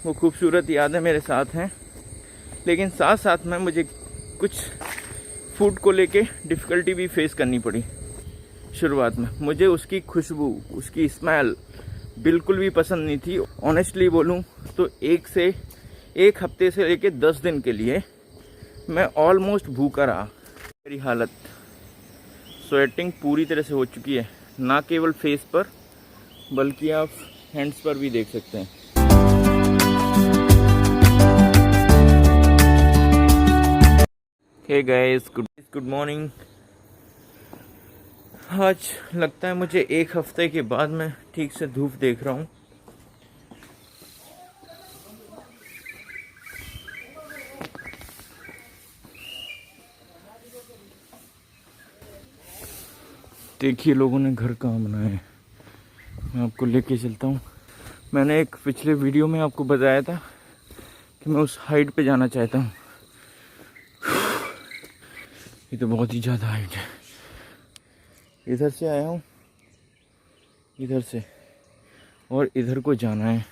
वो खूबसूरत यादें मेरे साथ हैं, लेकिन साथ साथ में मुझे कुछ फूड को लेके डिफ़िकल्टी भी फेस करनी पड़ी। शुरुआत में मुझे उसकी खुशबू, उसकी स्मेल बिल्कुल भी पसंद नहीं थी। ऑनेस्टली बोलूं तो एक हफ्ते से लेके 10 दिन के लिए मैं ऑलमोस्ट भूखा रहा। मेरी हालत, स्वेटिंग पूरी तरह से हो चुकी है, ना केवल फेस पर बल्कि आप हैंड्स पर भी देख सकते हैं। Hey guys, good morning. आज लगता है मुझे एक हफ्ते के बाद मैं ठीक से धूप देख रहा हूँ। देखिए लोगों ने घर कहाँ बनाया है, मैं आपको लेके चलता हूँ। मैंने एक पिछले वीडियो में आपको बताया था कि मैं उस हाइट पे जाना चाहता हूँ। ये तो बहुत ही ज़्यादा हाइट है। इधर से आया हूँ, इधर से, और इधर को जाना है।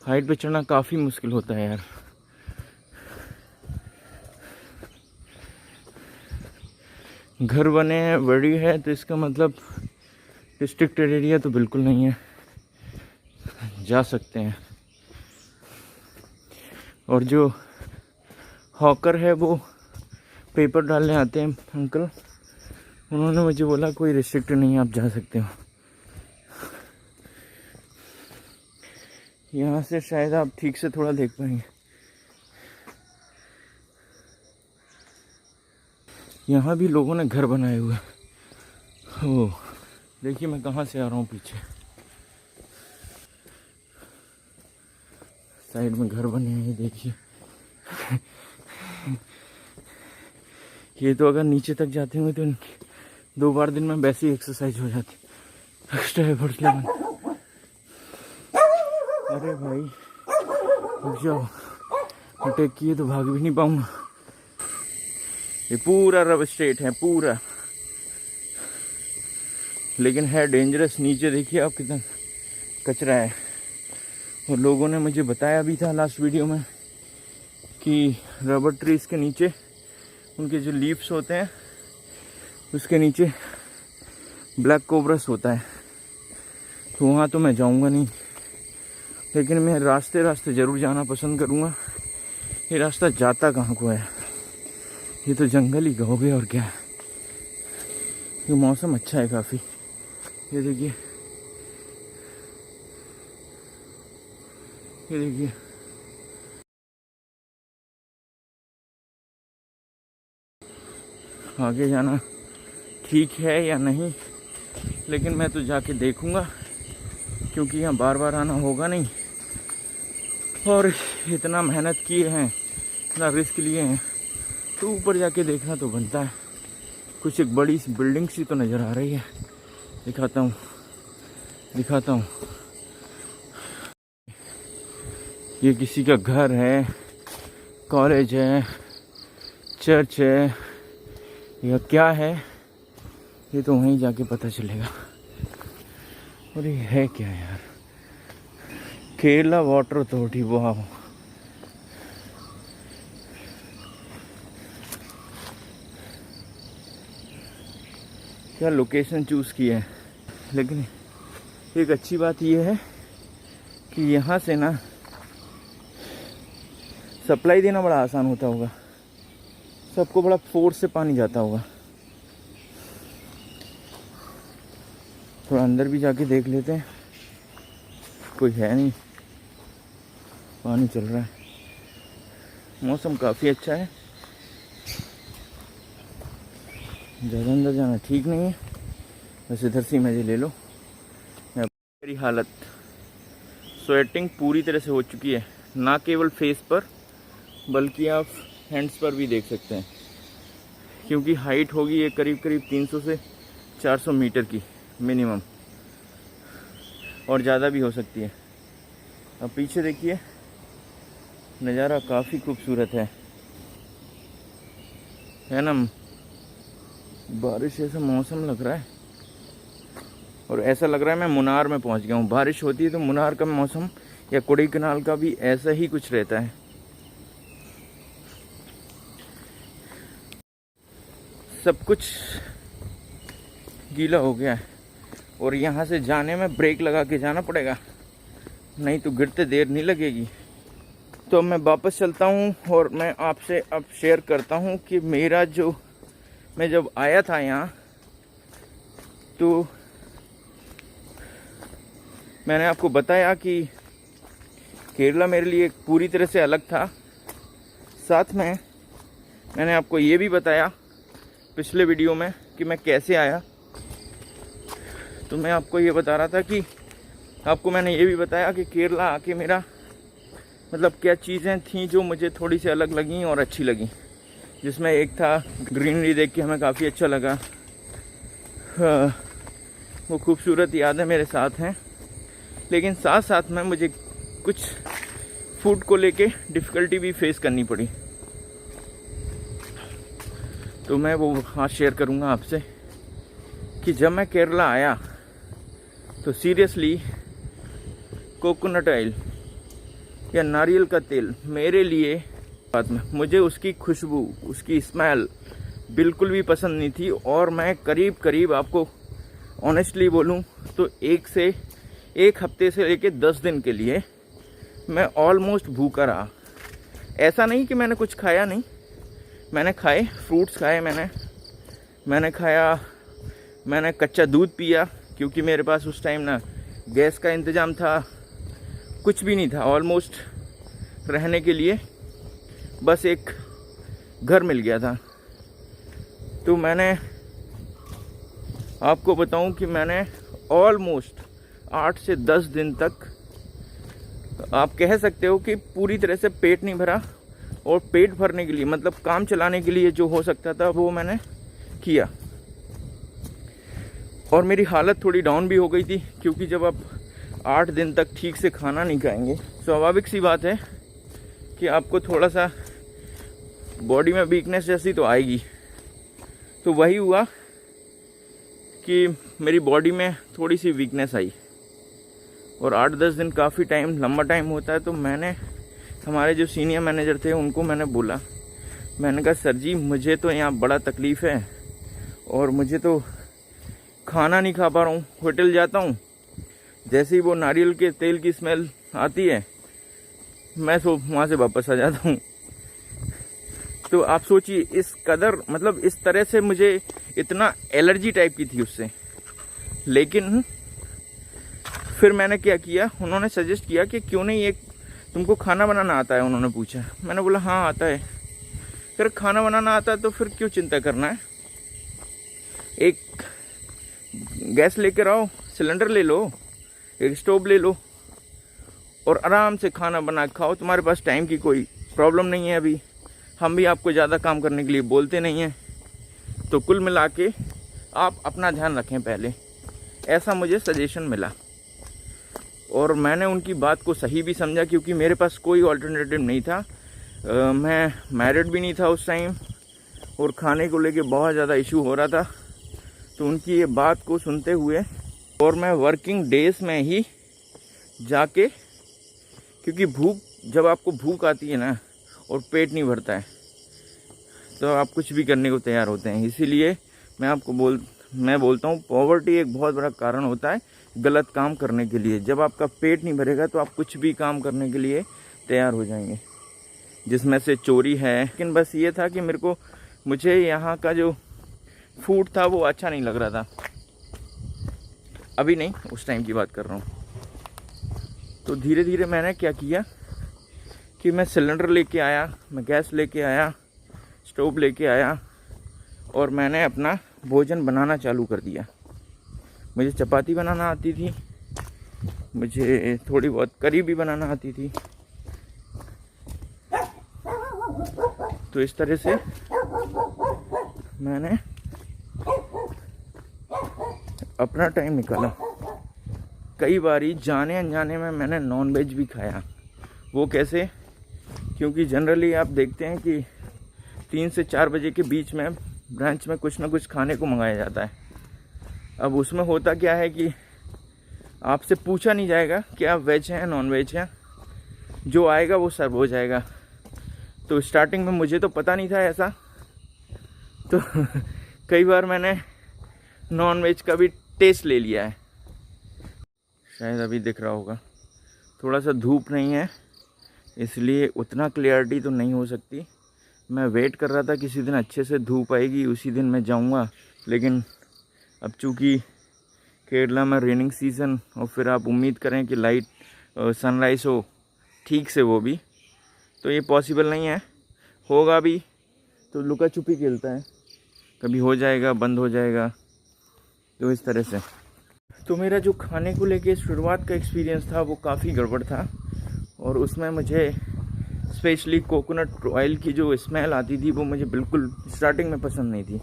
हाइट पे चढ़ना काफ़ी मुश्किल होता है यार। घर बने हैं, बड़ी है, तो इसका मतलब रिस्ट्रिक्टेड एरिया तो बिल्कुल नहीं है, जा सकते हैं। और जो हॉकर है वो पेपर डालने आते हैं अंकल, उन्होंने मुझे बोला कोई रिस्ट्रिक्टेड नहीं है, आप जा सकते हो। यहाँ से शायद आप ठीक से थोड़ा देख पाएंगे। यहाँ भी लोगों ने घर बनाए हुए हैं। ओह, देखिए मैं कहाँ से आ रहा हूँ। पीछे साइड में घर बने हैं, देखिए। ये तो अगर नीचे तक जाते हुए तो 2 बार दिन में वैसी एक्सरसाइज हो जाती, एक्स्ट्रा एफर्ट्स लेवन। अरे भाई रुक जाओ, अटैक किए तो भाग भी नहीं पाऊंगा। ये पूरा रब स्टेट है पूरा, लेकिन है डेंजरस। नीचे देखिए आप कितना कचरा है। और लोगों ने मुझे बताया भी था लास्ट वीडियो में कि रबर ट्रीज के नीचे, उनके जो लीव्स होते हैं उसके नीचे ब्लैक कोबरस होता है। तो वहाँ तो मैं जाऊँगा नहीं, लेकिन मैं रास्ते ज़रूर जाना पसंद करूँगा। ये रास्ता जाता कहाँ को है? ये तो जंगल ही कहोगे और क्या है। ये मौसम अच्छा है काफ़ी। ये देखिए, ये देखिए, आगे जाना ठीक है या नहीं, लेकिन मैं तो जाके देखूँगा, क्योंकि यहाँ बार बार आना होगा नहीं। और इतना मेहनत किए हैं, इतना रिस्क लिए हैं, तो ऊपर जाके देखना तो बनता है। कुछ एक बड़ी सी बिल्डिंग सी तो नज़र आ रही है, दिखाता हूँ। ये किसी का घर है, कॉलेज है, चर्च है, या क्या है, ये तो वहीं जाके पता चलेगा। और ये है क्या यार? केरला वाटर अथॉरिटी, वाह। क्या लोकेशन चूज़ की है। लेकिन एक अच्छी बात यह है कि यहाँ से ना सप्लाई देना बड़ा आसान होता होगा, सबको बड़ा फोर्स से पानी जाता होगा। थोड़ा अंदर भी जाके देख लेते हैं। कोई है नहीं, पानी चल रहा है, मौसम काफ़ी अच्छा है। ज़्यादा अंदर जाना ठीक नहीं है, बस इधर से मज़े ले लो। मेरी हालत, स्वेटिंग पूरी तरह से हो चुकी है, ना केवल फेस पर बल्कि आप हैंड्स पर भी देख सकते हैं, क्योंकि हाइट होगी ये करीब 300 से 400 मीटर की मिनिमम, और ज़्यादा भी हो सकती है। अब पीछे देखिए, नज़ारा काफ़ी खूबसूरत है ना। बारिश जैसा मौसम लग रहा है, और ऐसा लग रहा है मैं मुनार में पहुंच गया हूँ। बारिश होती है तो मुनार का मौसम या कोडाईकनाल का भी ऐसा ही कुछ रहता है। सब कुछ गीला हो गया है और यहाँ से जाने में ब्रेक लगा के जाना पड़ेगा, नहीं तो गिरते देर नहीं लगेगी। तो मैं वापस चलता हूँ और मैं आपसे अब शेयर करता हूँ कि मेरा जो मैं जब आया था यहाँ तो मैंने आपको बताया कि केरला मेरे लिए पूरी तरह से अलग था। साथ में मैंने आपको ये भी बताया पिछले वीडियो में कि मैं कैसे आया। तो मैं आपको ये बता रहा था कि आपको मैंने ये भी बताया कि केरला आके मेरा मतलब क्या चीज़ें थीं जो मुझे थोड़ी सी अलग लगीं और अच्छी लगीं, जिसमें एक था ग्रीनरी देख के हमें काफ़ी अच्छा लगा। वो खूबसूरत यादें मेरे साथ हैं, लेकिन साथ साथ में मुझे कुछ फूड को लेके डिफ़िकल्टी भी फेस करनी पड़ी। तो मैं वो आज शेयर करूँगा आपसे कि जब मैं केरला आया तो सीरियसली कोकोनट ऑयल या नारियल का तेल मेरे लिए बात में मुझे उसकी खुशबू, उसकी स्मेल बिल्कुल भी पसंद नहीं थी। और मैं करीब आपको ऑनेस्टली बोलूं तो एक हफ्ते से लेके 10 दिन के लिए मैं ऑलमोस्ट भूखा रहा। ऐसा नहीं कि मैंने कुछ खाया नहीं, मैंने खाए, फ्रूट्स खाए, मैंने खाया, मैंने कच्चा दूध पिया, क्योंकि मेरे पास उस टाइम ना गैस का इंतज़ाम था, कुछ भी नहीं था। ऑलमोस्ट रहने के लिए बस एक घर मिल गया था। तो मैंने आपको बताऊं कि मैंने ऑलमोस्ट 8 से 10 दिन तक आप कह सकते हो कि पूरी तरह से पेट नहीं भरा। और पेट भरने के लिए मतलब काम चलाने के लिए जो हो सकता था वो मैंने किया। और मेरी हालत थोड़ी डाउन भी हो गई थी, क्योंकि जब आप 8 दिन तक ठीक से खाना नहीं खाएंगे, स्वाभाविक सी बात है कि आपको थोड़ा सा बॉडी में वीकनेस जैसी तो आएगी। तो वही हुआ कि मेरी बॉडी में थोड़ी सी वीकनेस आई। और 8-10 दिन काफ़ी टाइम, लंबा टाइम होता है। तो मैंने हमारे जो सीनियर मैनेजर थे उनको मैंने बोला, मैंने कहा सर जी मुझे तो यहाँ बड़ा तकलीफ़ है और मुझे तो खाना नहीं खा पा रहा हूँ। होटल जाता हूँ, जैसे ही वो नारियल के तेल की स्मेल आती है मैं वहाँ से वापस आ जाता हूँ। तो आप सोचिए इस कदर मतलब इस तरह से मुझे इतना एलर्जी टाइप की थी उससे। लेकिन फिर मैंने क्या किया, उन्होंने सजेस्ट किया कि क्यों नहीं एक तुमको खाना बनाना आता है, उन्होंने पूछा। मैंने बोला हाँ आता है। फिर खाना बनाना आता है तो फिर क्यों चिंता करना है, एक गैस लेकर आओ, सिलेंडर ले लो, एक स्टोव ले लो और आराम से खाना बना के खाओ। तुम्हारे पास टाइम की कोई प्रॉब्लम नहीं है, अभी हम भी आपको ज़्यादा काम करने के लिए बोलते नहीं हैं। तो कुल मिला के आप अपना ध्यान रखें पहले, ऐसा मुझे सजेशन मिला। और मैंने उनकी बात को सही भी समझा, क्योंकि मेरे पास कोई ऑल्टरनेटिव नहीं था। मैं मैरिड भी नहीं था उस टाइम और खाने को लेके बहुत ज़्यादा इशू हो रहा था। तो उनकी ये बात को सुनते हुए और मैं वर्किंग डेज में ही जाके, क्योंकि जब आपको भूख आती है ना और पेट नहीं भरता है तो आप कुछ भी करने को तैयार होते हैं। इसीलिए मैं बोलता हूँ पॉवर्टी एक बहुत बड़ा कारण होता है गलत काम करने के लिए। जब आपका पेट नहीं भरेगा तो आप कुछ भी काम करने के लिए तैयार हो जाएंगे, जिसमें से चोरी है। लेकिन बस ये था कि मुझे यहाँ का जो फूड था वो अच्छा नहीं लग रहा था। अभी नहीं, उस टाइम की बात कर रहा हूँ। तो धीरे धीरे मैंने क्या किया कि मैं सिलेंडर लेके आया, मैं गैस लेके आया, स्टोव लेके आया और मैंने अपना भोजन बनाना चालू कर दिया। मुझे चपाती बनाना आती थी, मुझे थोड़ी बहुत करी भी बनाना आती थी। तो इस तरह से मैंने अपना टाइम निकाला। कई बारी जाने अनजाने में मैंने नॉनवेज भी खाया। वो कैसे? क्योंकि जनरली आप देखते हैं कि 3 से 4 बजे के बीच में ब्रांच में कुछ ना कुछ खाने को मंगाया जाता है। अब उसमें होता क्या है कि आपसे पूछा नहीं जाएगा कि आप वेज हैं नॉन वेज हैं, जो आएगा वो सर्व हो जाएगा। तो स्टार्टिंग में मुझे तो पता नहीं था ऐसा, तो कई बार मैंने नॉन वेज का भी टेस्ट ले लिया है। शायद अभी दिख रहा होगा, थोड़ा सा धूप नहीं है इसलिए उतना क्लियरिटी तो नहीं हो सकती। मैं वेट कर रहा था किसी दिन अच्छे से धूप आएगी उसी दिन मैं जाऊंगा, लेकिन अब चूँकि केरला में रेनिंग सीज़न और फिर आप उम्मीद करें कि लाइट सनराइज़ हो ठीक से, वो भी तो ये पॉसिबल नहीं है। होगा भी तो लुका छुपी खेलता है, कभी हो जाएगा बंद हो जाएगा, तो इस तरह से। तो मेरा जो खाने को लेके शुरुआत का एक्सपीरियंस था वो काफ़ी गड़बड़ था, और उसमें मुझे स्पेशली कोकोनट ऑयल की जो स्मेल आती थी वो मुझे बिल्कुल स्टार्टिंग में पसंद नहीं थी।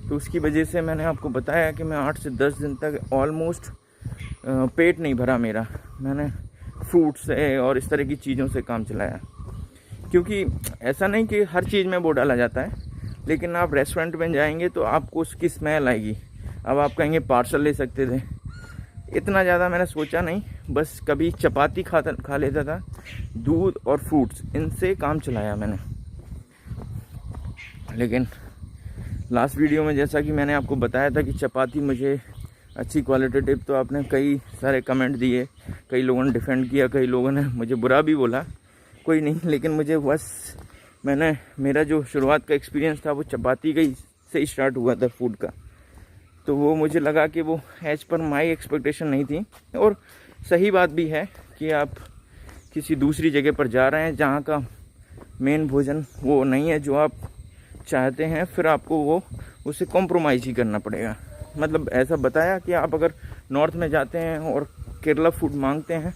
तो उसकी वजह से मैंने आपको बताया कि मैं 8 से 10 दिन तक ऑलमोस्ट पेट नहीं भरा मेरा। मैंने फ्रूट से और इस तरह की चीज़ों से काम चलाया, क्योंकि ऐसा नहीं कि हर चीज़ में वो डाला जाता है, लेकिन आप रेस्टोरेंट में जाएंगे तो आपको उसकी स्मेल आएगी। अब आप कहेंगे पार्सल ले सकते थे, इतना ज़्यादा मैंने सोचा नहीं, बस कभी चपाती खा लेता था, दूध और फ्रूट्स, इनसे काम चलाया मैंने। लेकिन लास्ट वीडियो में जैसा कि मैंने आपको बताया था कि चपाती मुझे अच्छी क्वालिटेटिव, तो आपने कई सारे कमेंट दिए, कई लोगों ने डिफेंड किया, कई लोगों ने मुझे बुरा भी बोला, कोई नहीं, लेकिन मुझे बस मेरा जो शुरुआत का एक्सपीरियंस था वो चपाती का ही से ही स्टार्ट हुआ था फूड का। तो वो मुझे लगा कि वो एज पर माई एक्सपेक्टेशन नहीं थी, और सही बात भी है कि आप किसी दूसरी जगह पर जा रहे हैं जहाँ का मेन भोजन वो नहीं है जो आप चाहते हैं, फिर आपको वो उससे कॉम्प्रोमाइज़ ही करना पड़ेगा। मतलब ऐसा बताया कि आप अगर नॉर्थ में जाते हैं और केरला फूड मांगते हैं,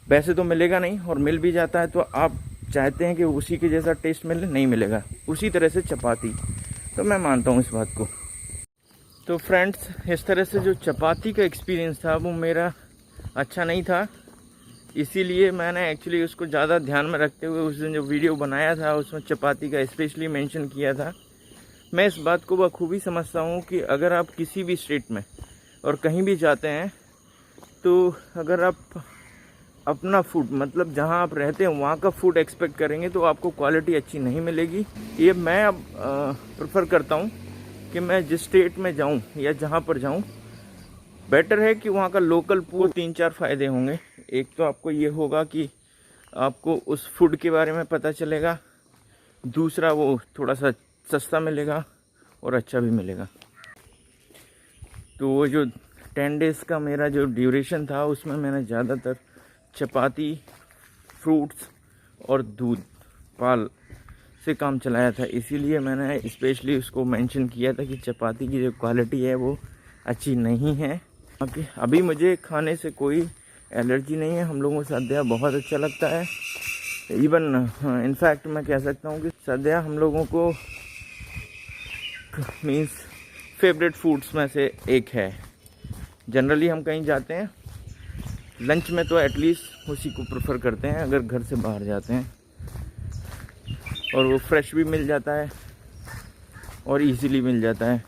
वैसे तो मिलेगा नहीं, और मिल भी जाता है तो आप चाहते हैं कि उसी के जैसा टेस्ट मिले, नहीं मिलेगा। उसी तरह से चपाती, तो मैं मानता हूँ इस बात को। तो फ्रेंड्स, इस तरह से जो चपाती का एक्सपीरियंस था वो मेरा अच्छा नहीं था, इसीलिए मैंने एक्चुअली उसको ज़्यादा ध्यान में रखते हुए उस दिन जो वीडियो बनाया था उसमें चपाती का स्पेशली मेंशन किया था। मैं इस बात को बखूबी समझता हूँ कि अगर आप किसी भी स्टेट में और कहीं भी जाते हैं, तो अगर आप अपना फूड, मतलब जहाँ आप रहते हैं वहाँ का फूड एक्सपेक्ट करेंगे तो आपको क्वालिटी अच्छी नहीं मिलेगी। ये मैं अब प्रेफर करता हूँ कि मैं जिस स्टेट में जाऊँ या जहाँ पर जाऊँ, बेटर है कि वहाँ का लोकल फूड। 3-4 फ़ायदे होंगे। एक तो आपको ये होगा कि आपको उस फूड के बारे में पता चलेगा, दूसरा वो थोड़ा सा सस्ता मिलेगा और अच्छा भी मिलेगा। तो वो जो 10 डेज़ का मेरा जो ड्यूरेशन था उसमें मैंने ज़्यादातर चपाती, फ्रूट्स और दूध, पाल से काम चलाया था, इसीलिए मैंने स्पेशली उसको मेंशन किया था कि चपाती की जो क्वालिटी है वो अच्छी नहीं है। अभी मुझे खाने से कोई एलर्जी नहीं है, हम लोगों को सद्या बहुत अच्छा लगता है। इवन इनफैक्ट मैं कह सकता हूँ कि सद्या हम लोगों को मीन्स फेवरेट फूड्स में से एक है। जनरली हम कहीं जाते हैं लंच में तो एटलीस्ट उसी को प्रेफर करते हैं अगर घर से बाहर जाते हैं, और वो फ्रेश भी मिल जाता है और इजीली मिल जाता है।